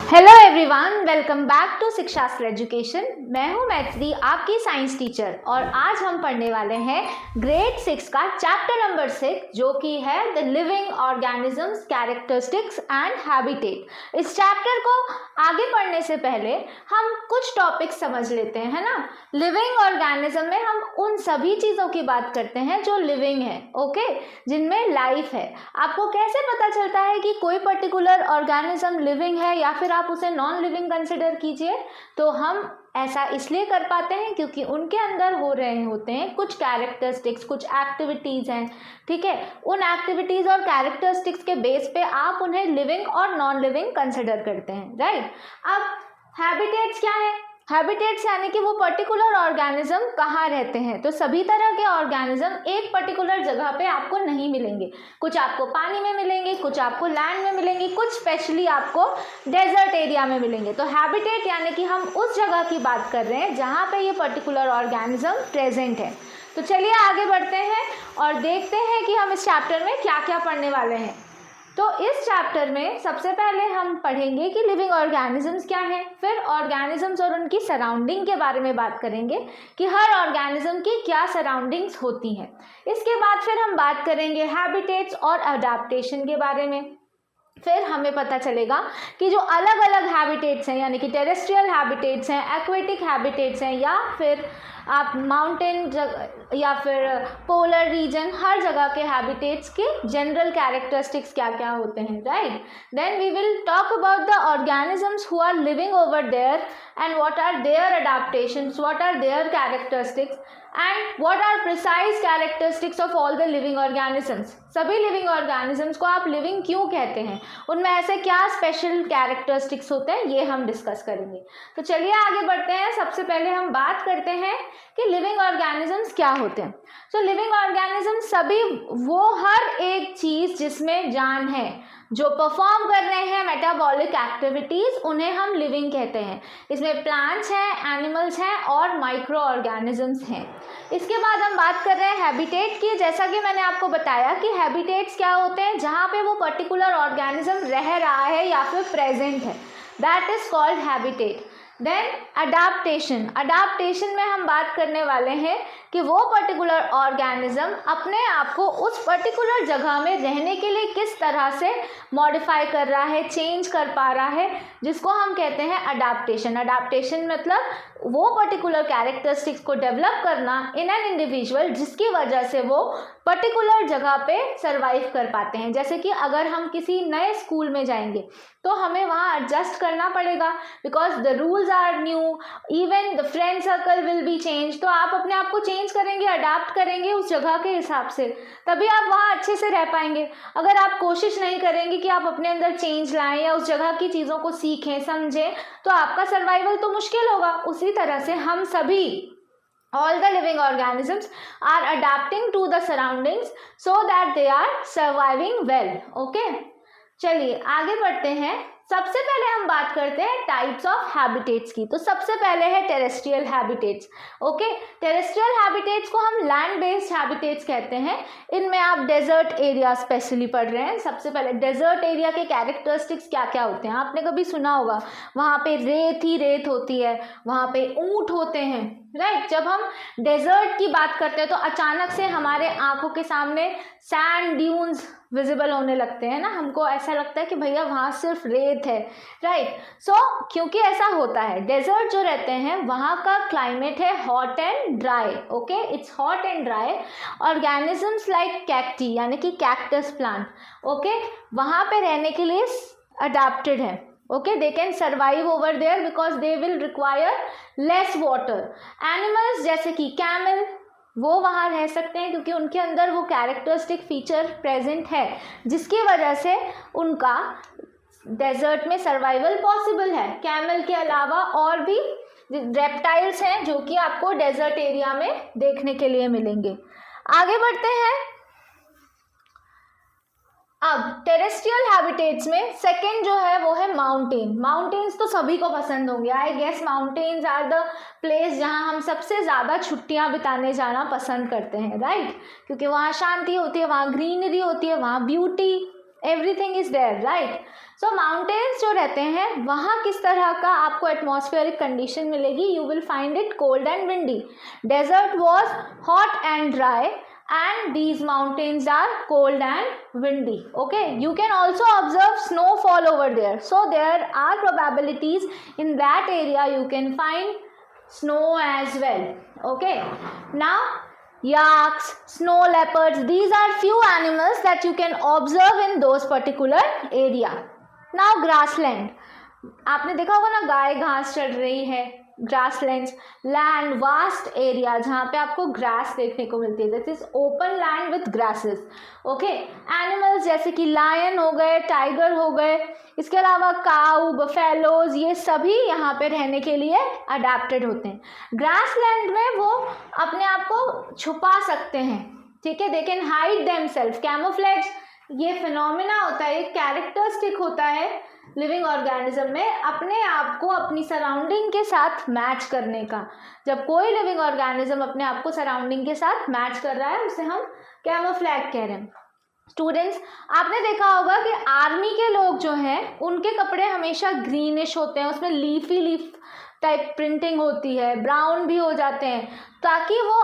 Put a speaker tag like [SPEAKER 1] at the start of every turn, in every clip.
[SPEAKER 1] Hello everyone, welcome back to Shikshastra education. मैं हूं मैथिली, आपकी साइंस टीचर, और आज हम पढ़ने वाले हैं ग्रेड 6 का चैप्टर नंबर 6 जो कि है the living organisms characteristics and habitat. इस चैप्टर को आगे पढ़ने से पहले हम कुछ टॉपिक्स समझ लेते हैं, है ना। लिविंग ऑर्गेनिज्म में हम उन सभी चीज़ों की बात करते हैं जो लिविंग है, ओके, जिनमें लाइफ है। आपको कैसे पता चलता है कि कोई पर्टिकुलर ऑर्गेनिज्म लिविंग है या फिर आप उसे नॉन लिविंग कंसिडर कीजिए? तो हम ऐसा इसलिए कर पाते हैं क्योंकि उनके अंदर हो रहे होते हैं कुछ कैरेक्टरिस्टिक्स, कुछ एक्टिविटीज़ हैं, ठीक है। उन एक्टिविटीज़ और कैरेक्टरिस्टिक्स के बेस पे आप उन्हें लिविंग और नॉन लिविंग कंसिडर करते हैं, राइट। अब हैबिटेट्स क्या है? हैबिटेट्स यानी कि वो पर्टिकुलर ऑर्गेनिज्म कहाँ रहते हैं। तो सभी तरह के ऑर्गेनिज्म एक पर्टिकुलर जगह पे आपको नहीं मिलेंगे। कुछ आपको पानी में मिलेंगे, कुछ आपको लैंड में मिलेंगे, कुछ स्पेशली आपको डेजर्ट एरिया में मिलेंगे। तो हैबिटेट यानी कि हम उस जगह की बात कर रहे हैं जहाँ पे ये पर्टिकुलर ऑर्गेनिज्म प्रेजेंट है। तो चलिए आगे बढ़ते हैं और देखते हैं कि हम इस चैप्टर में क्या क्या पढ़ने वाले हैं। तो इस चैप्टर में सबसे पहले हम पढ़ेंगे कि लिविंग ऑर्गेनिजम्स क्या हैं, फिर ऑर्गेनिजम्स और उनकी सराउंडिंग के बारे में बात करेंगे कि हर ऑर्गेनिज्म की क्या सराउंडिंग्स होती हैं। इसके बाद फिर हम बात करेंगे हैबिटेट्स और अडेप्टेशन के बारे में। फिर हमें पता चलेगा कि जो अलग अलग हैबिटेट्स हैं यानी कि टेरेस्ट्रियल हैबिटेट्स हैं, एक्वेटिक हैबिटेट्स हैं, या फिर आप माउंटेन या फिर पोलर रीजन, हर जगह के हैबिटेट्स के जनरल कैरेक्टरिस्टिक्स क्या क्या होते हैं, right. Then we will talk about the organisms who are living over there and what are their adaptations, what are their characteristics and what are precise characteristics of all the living organisms. सभी living organisms को आप living क्यों कहते हैं, उनमें ऐसे क्या special characteristics होते हैं, ये हम डिस्कस करेंगे। तो चलिए आगे बढ़ते हैं। सबसे पहले हम बात करते हैं कि लिविंग ऑर्गेनिजम्स क्या होते हैं। तो लिविंग ऑर्गेनिजम्स सभी वो हर एक चीज़ जिसमें जान है, जो परफॉर्म कर रहे हैं मेटाबॉलिक एक्टिविटीज़, उन्हें हम लिविंग कहते हैं। इसमें प्लांट्स हैं, एनिमल्स हैं और माइक्रो ऑर्गेनिजम्स हैं। इसके बाद हम बात कर रहे हैं हैबिटेट की। जैसा कि मैंने आपको बताया कि हैबिटेट्स क्या होते हैं, जहाँ पे वो पर्टिकुलर ऑर्गेनिज्म रह रहा है या फिर प्रेजेंट है, that is called habitat. Then adaptation. Adaptation में हम बात करने वाले हैं कि वो पर्टिकुलर ऑर्गेनिज्म अपने आप को उस पर्टिकुलर जगह में रहने के लिए किस तरह से मॉडिफाई कर रहा है, चेंज कर पा रहा है, जिसको हम कहते हैं अडाप्टेशन। अडाप्टेशन मतलब वो पर्टिकुलर कैरेक्टरिस्टिक्स को डेवलप करना इन एन इंडिविजुअल जिसकी वजह से वो पर्टिकुलर जगह पे सर्वाइव कर पाते हैं। जैसे कि अगर हम किसी नए स्कूल में जाएंगे तो हमें वहाँ एडजस्ट करना पड़ेगा because the rules are new, even the friend circle will be change. तो आप अपने आप को चेंज करेंगे, अडाप्ट करेंगे उस जगह के हिसाब से, तभी आप वहाँ अच्छे से रह पाएंगे। अगर आप कोशिश नहीं करेंगे कि आप अपने अंदर चेंज लाएं या उस जगह की चीज़ों को सीखें, समझें, तो आपका सर्वाइवल तो मुश्किल होगा। उसी तरह से हम सभी, all the living organisms are adapting to the surroundings so that they are surviving well, okay। चलिए आगे बढ़ते हैं। सबसे पहले हम बात करते हैं टाइप्स ऑफ हैबिटेट्स की। तो सबसे पहले है terrestrial habitats, okay. Terrestrial habitats को हम लैंड बेस्ड हैबिटेट्स कहते हैं। इनमें आप डेजर्ट एरिया स्पेशली पढ़ रहे हैं। सबसे पहले डेजर्ट एरिया के कैरेक्टरिस्टिक्स क्या क्या होते हैं, आपने कभी सुना होगा, वहाँ पे रेत ही रेत होती है, वहाँ पे ऊंट होते हैं, राइट। जब हम डेजर्ट की बात करते हैं तो अचानक से हमारे आंखों के सामने सैंड ड्यून्स विजिबल होने लगते हैं ना, हमको ऐसा लगता है कि भैया वहाँ सिर्फ रेत है, राइट। सो क्योंकि ऐसा होता है, डेजर्ट जो रहते हैं वहाँ का क्लाइमेट है hot and dry, okay, it's hot and dry. Organisms like cacti यानी कि कैक्टस प्लांट, ओके, वहाँ पे रहने के लिए अडेप्टेड है, okay, they can survive over there because they will require less water। Animals जैसे कि कैमल, वो वहाँ रह सकते हैं क्योंकि उनके अंदर वो कैरेक्टरिस्टिक फीचर प्रेजेंट है जिसकी वजह से उनका डेजर्ट में सर्वाइवल पॉसिबल है। कैमल के अलावा और भी रेप्टाइल्स हैं जो कि आपको डेजर्ट एरिया में देखने के लिए मिलेंगे। आगे बढ़ते हैं। अब टेरेस्ट्रियल हैबिटेट्स में सेकंड जो है वो है माउंटेन। माउंटेन्स तो सभी को पसंद होंगे, I guess mountains are the place जहाँ हम सबसे ज़्यादा छुट्टियाँ बिताने जाना पसंद करते हैं, राइट, क्योंकि वहाँ शांति होती है, वहाँ ग्रीनरी होती है, वहाँ beauty everything is there, right. So mountains जो रहते हैं वहाँ किस तरह का आपको एटमॉस्फेरिक कंडीशन मिलेगी, you will find it cold and windy. Desert was hot and dry and these mountains are cold and windy. Okay, you can also observe snowfall over there, so there are probabilities in that area you can find snow as well. Okay, now yaks, snow leopards, these are few animals that you can observe in those particular area. Now grassland, आपने देखा होगा ना गाय घास चढ़ रही है, grasslands, land, vast area जहाँ पे आपको ग्रास देखने को मिलती है, this is open land with grasses. Okay, animals जैसे कि लायन हो गए, टाइगर हो गए, इसके अलावा काऊ, बफेलोज, ये सभी यहाँ पे रहने के लिए अडेप्टेड होते हैं। ग्रासलैंड में वो अपने आप को छुपा सकते हैं, ठीक है, they can hide themselves, camouflage, ये फिनोमिना होता है, एक कैरेक्टरिस्टिक होता है लिविंग ऑर्गेनिज्म में अपने आप को अपनी सराउंडिंग के साथ मैच करने का। जब कोई लिविंग ऑर्गेनिज्म अपने आप को सराउंडिंग के साथ मैच कर रहा है उसे हम कैमोफ्लैग कह रहे हैं। स्टूडेंट्स, आपने देखा होगा कि आर्मी के लोग जो हैं उनके कपड़े हमेशा ग्रीनिश होते हैं, उसमें लीफ टाइप प्रिंटिंग होती है, ब्राउन भी हो जाते हैं, ताकि वो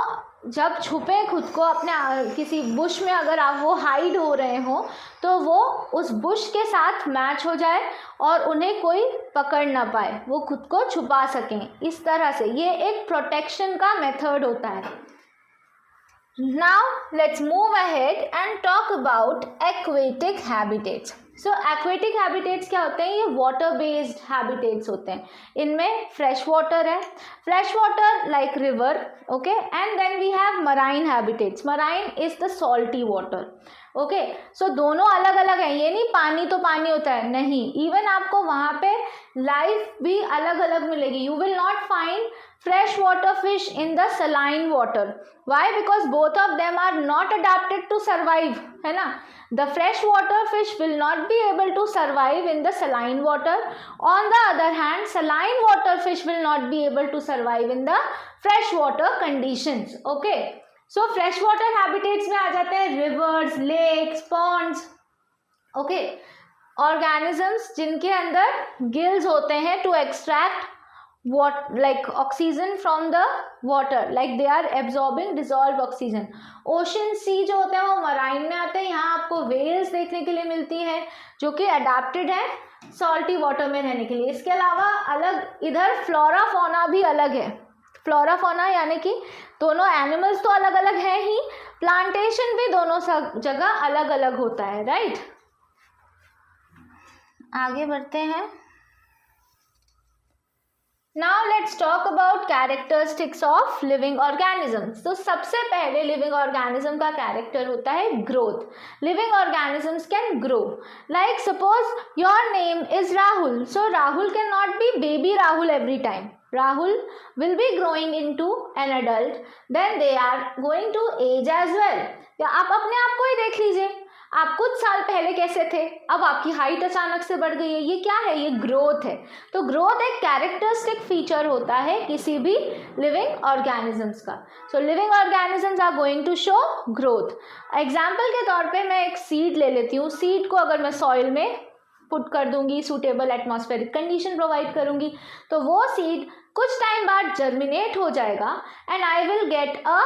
[SPEAKER 1] जब छुपे खुद को अपने किसी बुश में, अगर आप वो हाइड हो रहे हो तो वो उस बुश के साथ मैच हो जाए और उन्हें कोई पकड़ ना पाए, वो खुद को छुपा सकें। इस तरह से ये एक प्रोटेक्शन का मेथड होता है। Now let's move ahead and talk about aquatic habitats. So aquatic habitats क्या होते हैं, ये वाटर बेस्ड हैबिटेट्स होते हैं। इनमें फ्रेश वाटर है, fresh water like river, okay, and then we have marine habitats. Marine is the salty water, okay. So दोनों अलग अलग हैं, ये नहीं पानी तो पानी होता है, नहीं, इवन आपको वहाँ पे लाइफ भी अलग अलग मिलेगी। You will not find fresh water fish in the saline water. Why? Because both of them are not adapted to survive, है ना। The fresh water fish will not be able to survive in the saline water. On the other hand, saline water fish will not be able to survive in the fresh water conditions. Okay. So fresh water habitats में आ जाते हैं rivers, lakes, ponds. Okay. Organisms जिनके अंदर gills होते हैं to extract what like oxygen from the water, like they are absorbing dissolved oxygen. Ocean sea जो होते हैं वो मराइन में आते हैं। यहाँ आपको whales देखने के लिए मिलती है जो कि adapted है salty water में रहने के लिए। इसके अलावा अलग इधर फ्लोरा फौना भी अलग है। फ्लोरा फौना यानी कि दोनों एनिमल्स तो अलग अलग हैं ही, प्लांटेशन भी दोनों जगह अलग अलग होता है, राइट। आगे बढ़ते हैं। Now let's talk about characteristics of living organisms. तो सबसे पहले living organism का character होता है growth. Living organisms can grow. Like suppose your name is Rahul. So Rahul cannot be baby Rahul every time. Rahul will be growing into an adult. Then they are going to age as well. या आप अपने आप को ही देख लीजिए, आप कुछ साल पहले कैसे थे, अब आपकी हाइट अचानक से बढ़ गई है, ये क्या है, ये ग्रोथ है। तो ग्रोथ एक कैरेक्टरिस्टिक फीचर होता है किसी भी लिविंग ऑर्गेनिजम्स का। So living organisms are going to show growth. Example के तौर पे मैं एक सीड ले लेती हूँ। सीड को अगर मैं सॉइल में पुट कर दूंगी, सूटेबल एटमॉस्फेरिक कंडीशन प्रोवाइड करूंगी, तो वो सीड कुछ टाइम बाद जर्मिनेट हो जाएगा and I will get a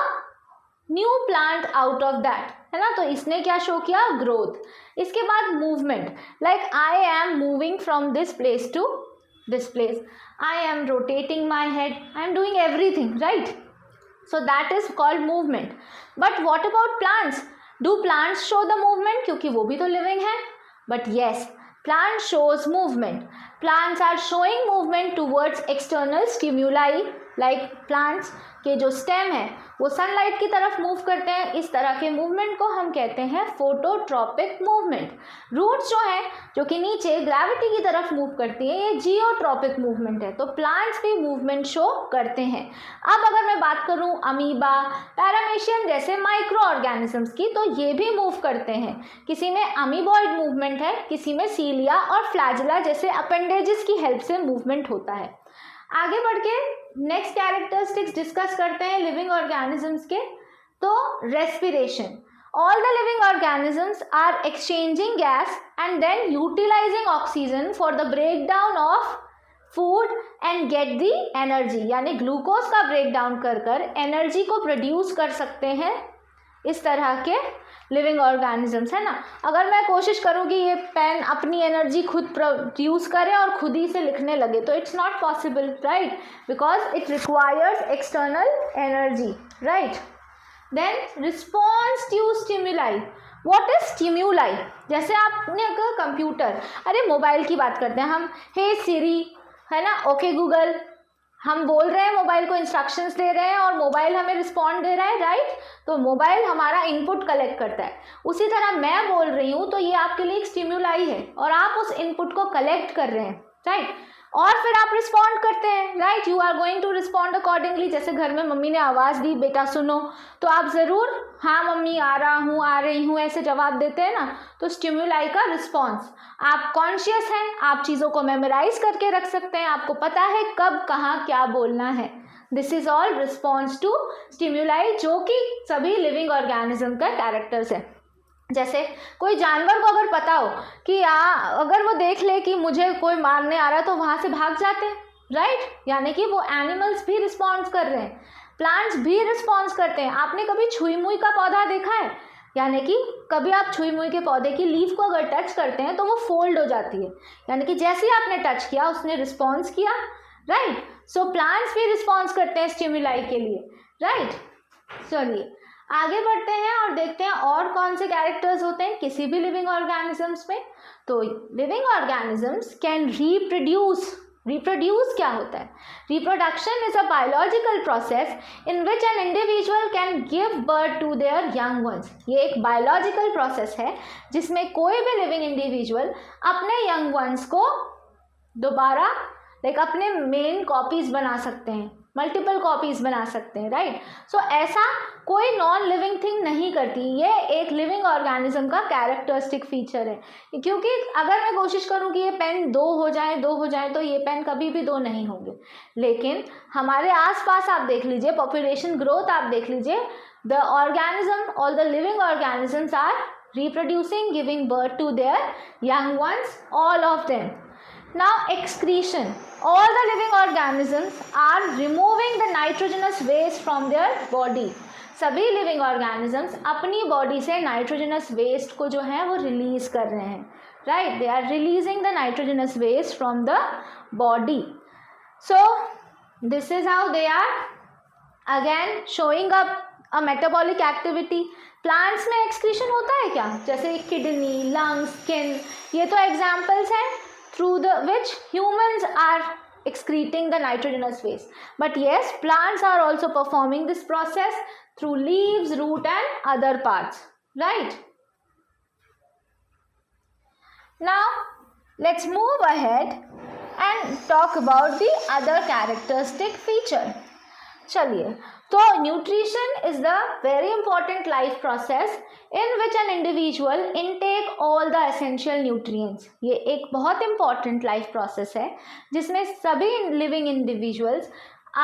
[SPEAKER 1] new plant out of that, है ना। तो इसने क्या शो किया, ग्रोथ। इसके बाद movement, like I am moving from this place to this place, I am rotating my head, I am doing everything, right. So that is called movement. But what about plants, do plants show the movement, क्योंकि वो भी तो living है। But yes, plant shows movement. Plants are showing movement towards external stimuli, like plants के जो stem है वो sunlight की तरफ मूव करते हैं। इस तरह के मूवमेंट को हम कहते हैं फोटोट्रॉपिक मूवमेंट। रूट्स जो है जो कि नीचे ग्रेविटी की तरफ मूव करती है, ये जियोट्रॉपिक मूवमेंट है। तो प्लांट्स भी मूवमेंट शो करते हैं। अब अगर मैं बात करूं अमीबा, पैरामेशियम जैसे माइक्रो ऑर्गेनिजम्स की, तो ये भी मूव करते हैं। किसी में अमीबॉइड मूवमेंट है, किसी में सीलिया और फ्लैजिला जैसे अपेंडेजेस की हेल्प से मूवमेंट होता है। आगे बढ़ के नेक्स्ट कैरेक्टरिस्टिक्स डिस्कस करते हैं लिविंग ऑर्गेनिजम्स के। तो respiration, All the living organisms are exchanging gas and then utilizing oxygen for the breakdown of food and get the energy. यानी ग्लूकोज का ब्रेकडाउन कर कर एनर्जी को प्रोड्यूस कर सकते हैं इस तरह के लिविंग ऑर्गेनिजम्स, है ना. अगर मैं कोशिश करूँ कि ये पेन अपनी एनर्जी खुद प्रोड्यूस करे और खुद ही से लिखने लगे तो it's not possible, right, because it requires external energy, right. Then response to stimuli. What is stimuli? जैसे आपने अगर कंप्यूटर, अरे मोबाइल की बात करते हैं हम, हे सिरी, है ना, ओके गूगल, हम बोल रहे हैं, मोबाइल को इंस्ट्रक्शंस दे रहे हैं और मोबाइल हमें रिस्पॉन्ड दे रहा है, राइट. तो मोबाइल हमारा इनपुट कलेक्ट करता है. उसी तरह मैं बोल रही हूँ तो ये आपके लिए एक स्टिमुलाई है और आप उस इनपुट को कलेक्ट कर रहे हैं, राइट. और फिर आप रिस्पॉन्ड करते हैं, right. You are going to respond accordingly. जैसे घर में मम्मी ने आवाज़ दी, बेटा सुनो, तो आप ज़रूर हाँ मम्मी आ रहा हूँ, आ रही हूँ, ऐसे जवाब देते हैं ना. तो स्टिमुलाई का रिस्पॉन्स, आप कॉन्शियस हैं, आप चीज़ों को मेमोराइज करके रख सकते हैं, आपको पता है कब कहाँ क्या बोलना है. This is all response to stimuli, जो कि सभी लिविंग ऑर्गेनिज्म का कैरेक्टर्स है. जैसे कोई जानवर को अगर पता हो कि अगर वो देख ले कि मुझे कोई मारने आ रहा है तो वहाँ से भाग जाते हैं, राइट. यानी कि वो एनिमल्स भी रिस्पॉन्स कर रहे हैं, प्लांट्स भी रिस्पॉन्स करते हैं. आपने कभी छुई मुई का पौधा देखा है? यानी कि कभी आप छुई मुई के पौधे की लीफ को अगर टच करते हैं तो वो फोल्ड हो जाती है, यानी कि जैसे ही आपने टच किया उसने रिस्पॉन्स किया, राइट. सो प्लांट्स भी रिस्पॉन्स करते हैं स्टिमुलाई के लिए, राइट. चलिए आगे बढ़ते हैं और देखते हैं और कौन से कैरेक्टर्स होते हैं किसी भी लिविंग ऑर्गेनिजम्स में. तो living organisms can reproduce. Reproduce क्या होता है? Reproduction is a biological process in which an individual can give birth to their young ones. ये एक बायोलॉजिकल प्रोसेस है जिसमें कोई भी लिविंग इंडिविजुअल अपने यंग वंस को दोबारा अपने मेन कॉपीज बना सकते हैं, मल्टीपल कॉपीज बना सकते हैं, राइट. सो ऐसा कोई नॉन लिविंग थिंग नहीं करती. ये एक लिविंग ऑर्गेनिज्म का कैरेक्टरिस्टिक फीचर है. क्योंकि अगर मैं कोशिश करूं कि ये पेन दो हो जाए तो ये पेन कभी भी दो नहीं होंगे. लेकिन हमारे आसपास आप देख लीजिए, पॉपुलेशन ग्रोथ आप देख लीजिए, the organism, all the living organisms are reproducing, giving birth to their young ones, all of them. Now excretion. All the living organisms are removing the nitrogenous waste from their body. सभी living organisms अपनी body से nitrogenous waste को जो है वो release कर रहे हैं, right. They are releasing the nitrogenous waste from the body. So this is how they are again showing up a metabolic activity. Plants में एक्सक्रीशन होता है क्या? जैसे किडनी, लंग्स, स्किन, ये तो एग्जाम्पल्स हैं through which humans are excreting the nitrogenous waste. But yes, plants are also performing this process through leaves, root and other parts, right. Now let's move ahead and talk about the other characteristic feature. चलिए, तो nutrition is the very important life process in which an individual intake all the essential nutrients. ये एक बहुत important life process है जिसमें सभी living individuals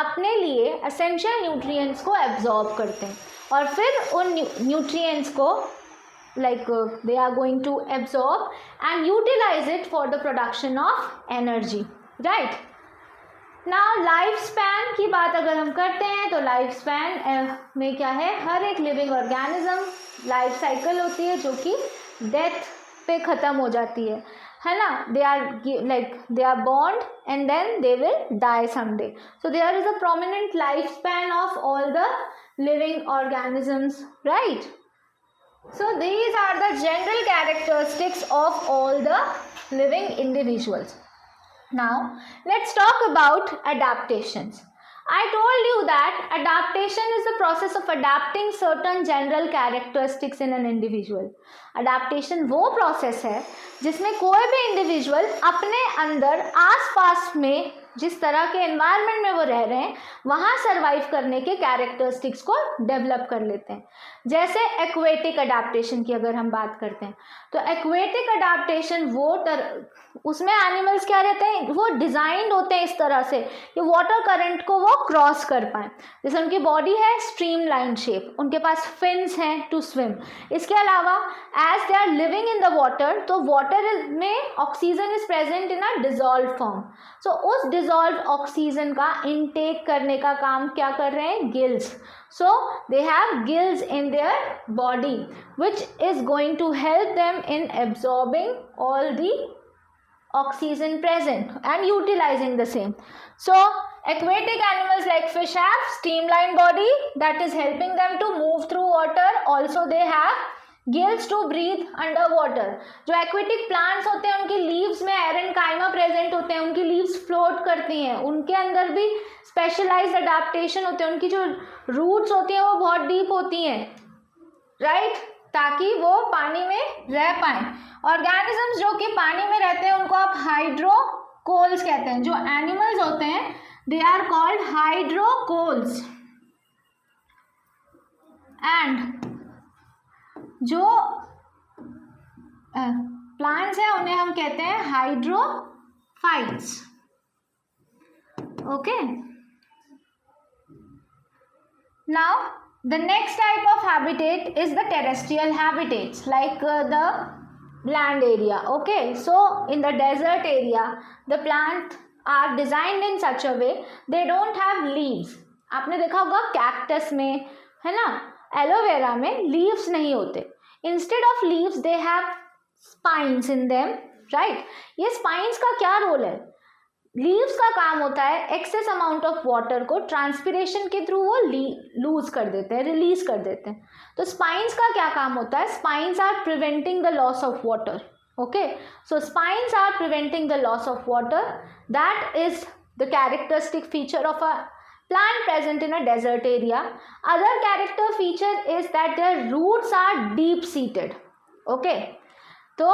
[SPEAKER 1] अपने लिए एसेंशियल न्यूट्रिएंट्स को एब्जॉर्ब करते हैं और फिर उन न्यूट्रिएंट्स को they are going to absorb and utilize it for the production of energy, right. Now life span की बात अगर हम करते हैं तो लाइफ स्पैन में क्या है, हर एक लिविंग ऑर्गेनिज्म लाइफ साइकिल होती है जो कि डेथ पे ख़त्म हो जाती है ना. They are born and then they will die someday. So there is a prominent life span of all the living organisms, right. So these are the general characteristics of all the living individuals. Now let's talk about adaptations. I told you that adaptation is the process of adapting certain general characteristics in an individual. Adaptation वो process है जिसमें कोई भी individual अपने अंदर आसपास में जिस तरह के एनवायरनमेंट में वो रह रहे हैं वहाँ सर्वाइव करने के कैरेक्टरिस्टिक्स को डेवलप कर लेते हैं। जैसे एक्वेटिक अडाप्टेशन की अगर हम बात करते हैं तो एक्वेटिक अडाप्टेशन उसमें एनिमल्स क्या रहते हैं, वो डिजाइंड होते हैं इस तरह से कि वाटर करंट को वो क्रॉस कर पाएं। जैसे उनकी बॉडी है स्ट्रीमलाइन शेप, उनके पास फिन्स हैं टू स्विम। इसके अलावा as they are living in the water, तो वाटर में oxygen is present in a dissolve form. So उस डिजॉल्व ऑक्सीजन का इनटेक करने का काम क्या कर रहे हैं, gills. So they have gills in their body which is going to help them in absorbing all the oxygen present and utilizing the same. So aquatic animals like fish have streamlined body that is helping them to move through water. Also they have gills to breathe underwater. जो aquatic plants होते हैं उनकी leaves में aerenchyma present होते हैं, उनकी leaves float करती हैं, उनके अंदर भी स्पेशलाइज्ड अडाप्टेशन होते हैं, उनकी जो रूट्स होती हैं वो बहुत डीप होती हैं, राइट, ताकि वो पानी में रह पाएं। ऑर्गेनिजम्स जो कि पानी में रहते हैं उनको आप हाइड्रोकोल्स कहते हैं। जो एनिमल्स होते हैं दे आर कॉल्ड हाइड्रोकोल्स, एंड जो प्लांट्स हैं उन्हें हम कहते हैं hydrophytes. Okay, now the next type of habitat is the terrestrial habitats like the land area. Okay, so in the desert area the plants are designed in such a way they don't have leaves. आपने देखा होगा cactus में, है ना, aloe vera में leaves नहीं होते, instead of leaves they have spines in them, right. ये स्पाइन्स का क्या रोल है, लीव्स का काम होता है एक्सेस अमाउंट ऑफ वाटर को ट्रांसपिरेशन के थ्रू वो लूज कर देते हैं, रिलीज कर देते हैं। तो स्पाइन्स का क्या काम होता है, spines are preventing the loss of water. Okay, so spines are preventing the loss of water, that is the characteristic feature of a plant present in a desert area. Other character feature is that their roots are deep seated. Okay, तो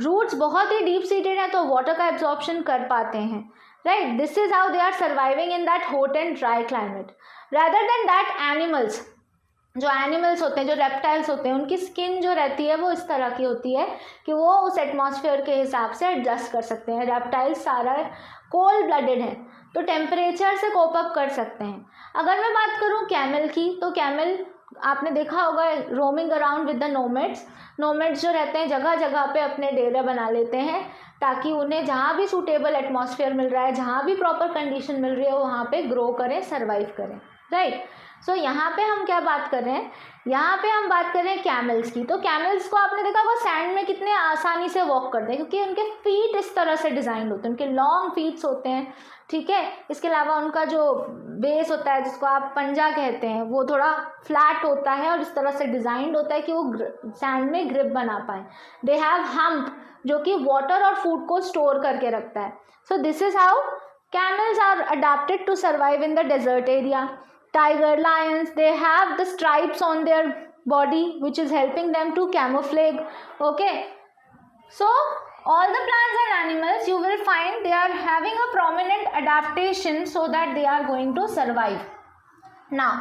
[SPEAKER 1] roots बहुत ही deep seated हैं तो water का absorption कर पाते हैं, right? This is how they are surviving in that hot and dry climate. Rather than that, animals, जो animals होते हैं, जो रेप्टाइल्स होते हैं, उनकी स्किन जो रहती है वो इस तरह की होती है कि वो उस एटमॉस्फेयर के हिसाब से एडजस्ट कर सकते हैं। रेप्टाइल्स सारा कोल्ड ब्लडेड है तो टेम्परेचर से कोप अप कर सकते हैं। अगर मैं बात करूं कैमल की, तो कैमल आपने देखा होगा roaming around with the nomads. Nomads जो रहते हैं जगह जगह पे अपने डेरे बना लेते हैं ताकि उन्हें जहाँ भी सूटेबल एटमॉस्फेयर मिल रहा है, जहाँ भी प्रॉपर कंडीशन मिल रही है, वहाँ पे ग्रो करें, सर्वाइव करें, राइट। सो यहाँ पे हम क्या बात कर रहे हैं, यहाँ पे हम बात कर रहे हैं कैमल्स की। तो कैमल्स को आपने देखा वो सैंड में कितने आसानी से वॉक करते हैं क्योंकि उनके फीट इस तरह से डिज़ाइन होते हैं, उनके लॉन्ग फीट्स होते हैं, ठीक है। इसके अलावा उनका जो बेस होता है जिसको आप पंजा कहते हैं वो थोड़ा फ्लैट होता है और इस तरह से डिज़ाइंड होता है कि वो सैंड में ग्रिप बना पाए। दे हैव हम्प जो कि वाटर और फूड को स्टोर करके रखता है। So this is how camels are adapted to survive in the desert area. Tiger, lions, they have the stripes on their body which is helping them to camouflage. Okay, so all the plants and animals you will find they are having a prominent adaptation so that they are going to survive. Now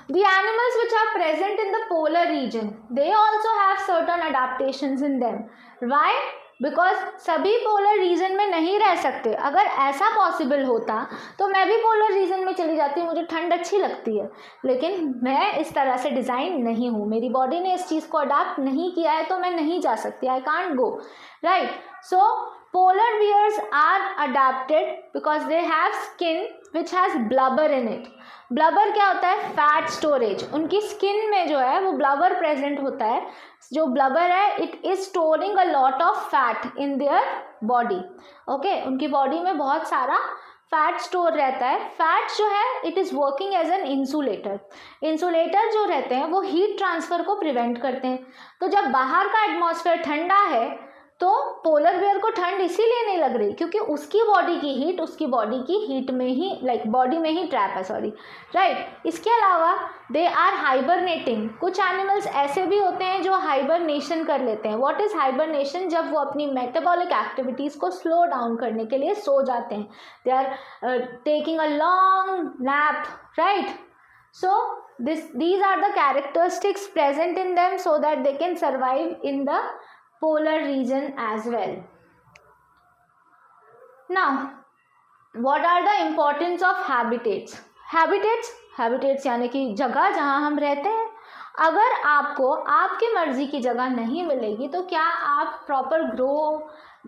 [SPEAKER 1] the animals which are present in the polar region, they also have certain adaptations in them. Why? Because सभी polar region में नहीं रह सकते। अगर ऐसा possible होता तो मैं भी पोलर रीजन में चली जाती, मुझे ठंड अच्छी लगती है, लेकिन मैं इस तरह से डिज़ाइन नहीं हूँ, मेरी बॉडी ने इस चीज़ को अडाप्ट नहीं किया है तो मैं नहीं जा सकती, I can't go, right. So polar bears are adapted because they have skin which has blubber in it. Blubber क्या होता है, फैट स्टोरेज। उनकी स्किन में जो है वो ब्लबर प्रेजेंट होता है। जो ब्लबर है it is storing a lot of fat in their body. Okay, उनकी बॉडी में बहुत सारा फैट स्टोर रहता है। फैट जो है it is working as an insulator. Insulator जो रहते हैं वो हीट ट्रांसफ़र को प्रिवेंट करते हैं। तो जब बाहर का एटमॉस्फेयर ठंडा है तो पोलर बेयर को ठंड इसीलिए नहीं लग रही क्योंकि उसकी बॉडी की हीट उसकी बॉडी की हीट में ही बॉडी में ही ट्रैप है, सॉरी, राइट। इसके अलावा दे आर हाइबरनेटिंग। कुछ एनिमल्स ऐसे भी होते हैं जो हाइबरनेशन कर लेते हैं। What is hibernation? जब वो अपनी मेटाबॉलिक एक्टिविटीज़ को स्लो डाउन करने के लिए सो जाते हैं। They are taking a long nap, right. So these are the characteristics present in them so that they can survive in the polar region as well. Now, what are the importance of habitats? Habitats यानी कि जगह जहाँ हम रहते हैं। अगर आपको आपकी मर्जी की जगह नहीं मिलेगी तो क्या आप प्रॉपर ग्रो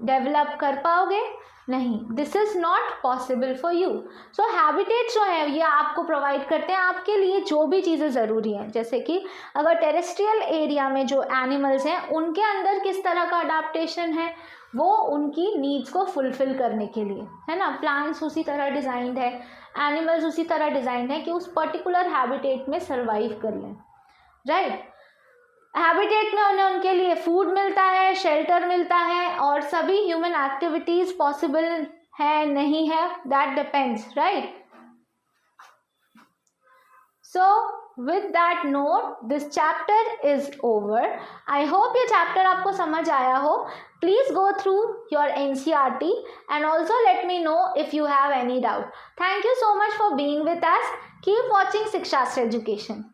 [SPEAKER 1] डेवलप कर पाओगे? नहीं, this is not possible for you. So habitat जो है ये आपको प्रोवाइड करते हैं आपके लिए जो भी चीज़ें ज़रूरी हैं। जैसे कि अगर टेरेस्ट्रियल एरिया में जो एनिमल्स हैं उनके अंदर किस तरह का अडाप्टेशन है, वो उनकी नीड्स को फुलफिल करने के लिए, है ना। प्लांट्स उसी तरह डिज़ाइंड है, एनिमल्स उसी तरह डिज़ाइंड है कि उस पर्टिकुलर हैबिटेट में सर्वाइव कर लें, राइट। हैबिटेट में उन्हें उनके लिए फूड मिलता है, शेल्टर मिलता है और सभी ह्यूमन एक्टिविटीज पॉसिबल है नहीं है, that depends, right. So with that note this chapter is over. I hope ये चैप्टर आपको समझ आया हो। Please go through your NCERT and also let me know if you have any doubt. Thank you so much for being with us. Keep watching Sikshastra Education.